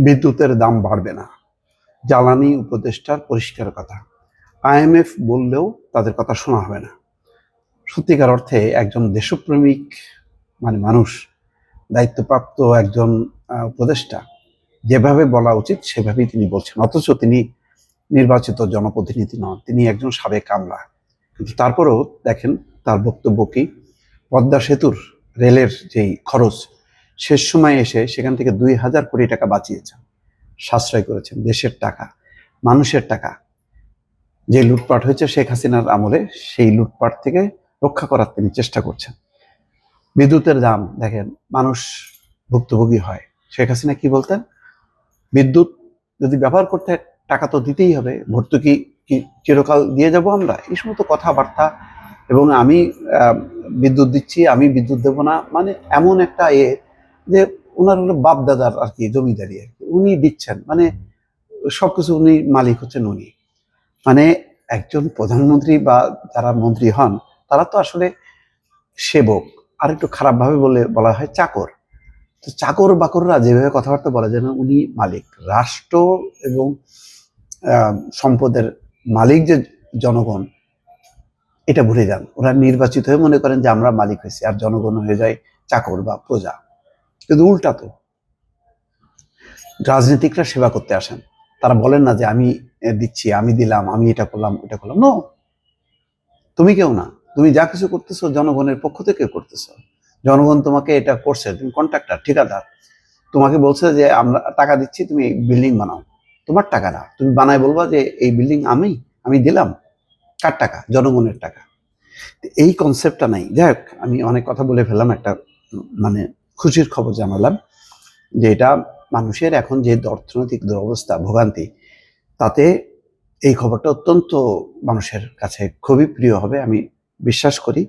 বিদ্যুতের দাম বাড়বে না, জ্বালানি উপদেষ্টার পরিষ্কার কথা। আইএমএফ বললেও তাদের কথা শোনা হবে না। সত্যিকার অর্থে একজন দেশপ্রেমিক মানুষ, দায়িত্বপ্রাপ্ত একজন উপদেষ্টা, যেভাবে বলা উচিত সেভাবেই তিনি বলছেন। অথচ তিনি নির্বাচিত জনপ্রতিনিধি নন, তিনি একজন সাবেক আমলা। কিন্তু তারপরেও দেখেন তার বক্তব্য কি। পদ্মা সেতুর রেলের যেই খরচ, শেষ সময় এসে সেখান থেকে 2000 কোটি টাকা বাঁচিয়েছেন, সাশ্রয় করেছেন। দেশের টাকা, মানুষের টাকা। যে লুটপাট হয়েছে শেখ হাসিনার আমলে, সেই লুটপাট থেকে রক্ষা করার তিনি চেষ্টা করছেন। বিদ্যুতের দাম দেখেন, মানুষ ভুক্তভোগী হয়। শেখ হাসিনা কি বলতেন, বিদ্যুৎ যদি ব্যবহার করতে টাকা তো দিতেই হবে, ভর্তুকি কি চিরকাল দিয়ে যাব আমরা, এই সমস্ত কথাবার্তা। এবং আমি বিদ্যুৎ দিচ্ছি, আমি বিদ্যুৎ দেবো না, এমন একটা যে ওনার হলো বাপ দাদার আর কি জমিদারি আর কি, উনি দিচ্ছেন, সবকিছু উনি মালিক হচ্ছেন উনি। একজন প্রধানমন্ত্রী বা যারা মন্ত্রী হন তারা তো আসলে সেবক, আর একটু খারাপ ভাবে বলা হয় চাকর। তো চাকর বাকররা যেভাবে কথাবার্তা বলে যেন উনি মালিক। রাষ্ট্র এবং সম্পদের মালিক যে জনগণ, এটা ভুলে যান। ওরা নির্বাচিত হয়ে মনে করেন যে আমরা মালিক হয়েছি, আর জনগণ হয়ে যায় চাকর বা প্রজা। কিন্তু উল্টা তো। রাজনীতিকরা সেবা করতে আসেন, তারা বলেন না যে আমি দিচ্ছি, আমি দিলাম, আমি এটা করলাম ওটা করলাম। নো, তুমি কেউ না। তুমি যা কিছু করতেছো জনগণের পক্ষ থেকে করতেছো। জনগণ তোমাকে এটা করছে, তুমি কন্ট্রাক্টর, ঠিকাদার। তোমাকে বলছে যে আমরা টাকা দিচ্ছি, তুমি বিল্ডিং বানাও। তোমার টাকা না, তুমি বানায় বলবা যে এই বিল্ডিং আমি দিলাম। কার টাকা? জনগণের টাকা। এই কনসেপ্টটা নাই। যাই হোক, আমি অনেক কথা বলে ফেললাম। একটা খুশির খবর জানালাম যে এটা মানুষের এখন যে অর্থনৈতিক দুরবস্থা, ভোগান্তি, তাতে এই খবরটা অত্যন্ত মানুষের কাছে খুবই প্রিয় হবে আমি বিশ্বাস করি।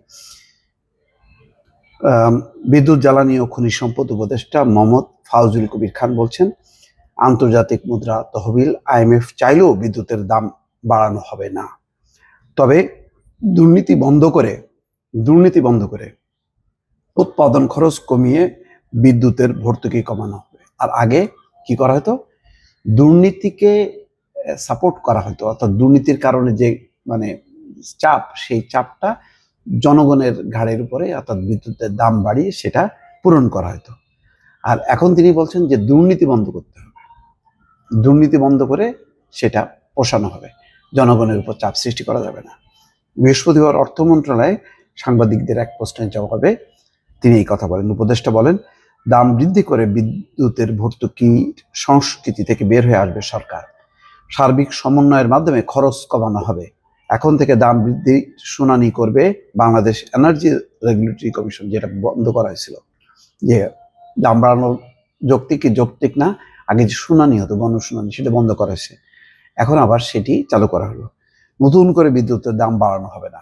বিদ্যুৎ, জ্বালানি ও খনিজ সম্পদ উপদেষ্টা মোহাম্মদ ফাউজুল কবির খান বলছেন, আন্তর্জাতিক মুদ্রা তহবিল আইএমএফ চাইলেও বিদ্যুতের দাম বাড়ানো হবে না। তবে দুর্নীতি বন্ধ করে উৎপাদন খরচ কমিয়ে বিদ্যুতের ভর্তুকি কমানো হবে। আর আগে কি করা হতো, দুর্নীতিকে সাপোর্ট করা হতো, অর্থাৎ দুর্নীতির কারণে যে চাপ, সেই চাপটা জনগণের ঘাড়ের উপরে, অর্থাৎ বিদ্যুতের দাম বাড়িয়ে সেটা পূরণ করা হতো। আর এখন তিনি বলছেন যে দুর্নীতি বন্ধ করতে হবে, দুর্নীতি বন্ধ করে সেটা পোষানো হবে, জনগণের উপর চাপ সৃষ্টি করা যাবে না। বৃহস্পতিবার অর্থ মন্ত্রণালয়ে সাংবাদিকদের এক প্রশ্নের জবাবে তিনি এই কথা বলেন। উপদেষ্টা বলেন, দাম বৃদ্ধি করে বিদ্যুতের ভর্তুকির সংস্কৃতি থেকে বের হয়ে আসবে সরকার। সার্বিক সমন্বয়ের মাধ্যমে খরচ কমানো হবে। এখন থেকে দাম বৃদ্ধি শুনানি করবে বাংলাদেশ এনার্জি রেগুলেটরি কমিশন, যেটা বন্ধ করা হয়েছিল। যে দাম বাড়ানো যৌক্তিক কি যৌক্তিক না, আগে যে শুনানি হতো, গণশুনানি, সেটা বন্ধ করা হয়েছে। এখন আবার সেটি চালু করা হলো। নতুন করে বিদ্যুতের দাম বাড়ানো হবে না।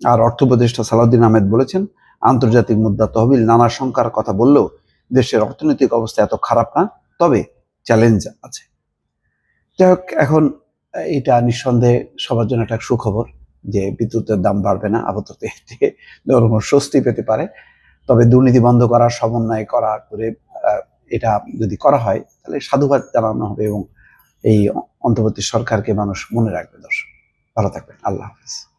আর অর্থ উপদেষ্টা সালাউদ্দিন আহমেদ বলেছেন, আন্তর্জাতিক মুদ্রা তহবিল নানা শঙ্কার কথা বললেও দেশের অর্থনৈতিক অবস্থা এত খারাপ না, তবে চ্যালেঞ্জ আছে। যাই হোক, এখন এটা নিঃসন্দেহে সবার জন্য একটা সুখবর যে বিদ্যুতের দাম বাড়বে না। আপাতত এতে জনগণ স্বস্তি পেতে পারে। তবে দুর্নীতি বন্ধ করার, সমন্বয় করা করে এটা যদি করা হয় তাহলে সাধুবাদ জানানো হবে, এবং এই অন্তর্বর্তী সরকারকে মানুষ মনে রাখবে। দর্শক ভালো থাকবেন, আল্লাহ হাফিজ।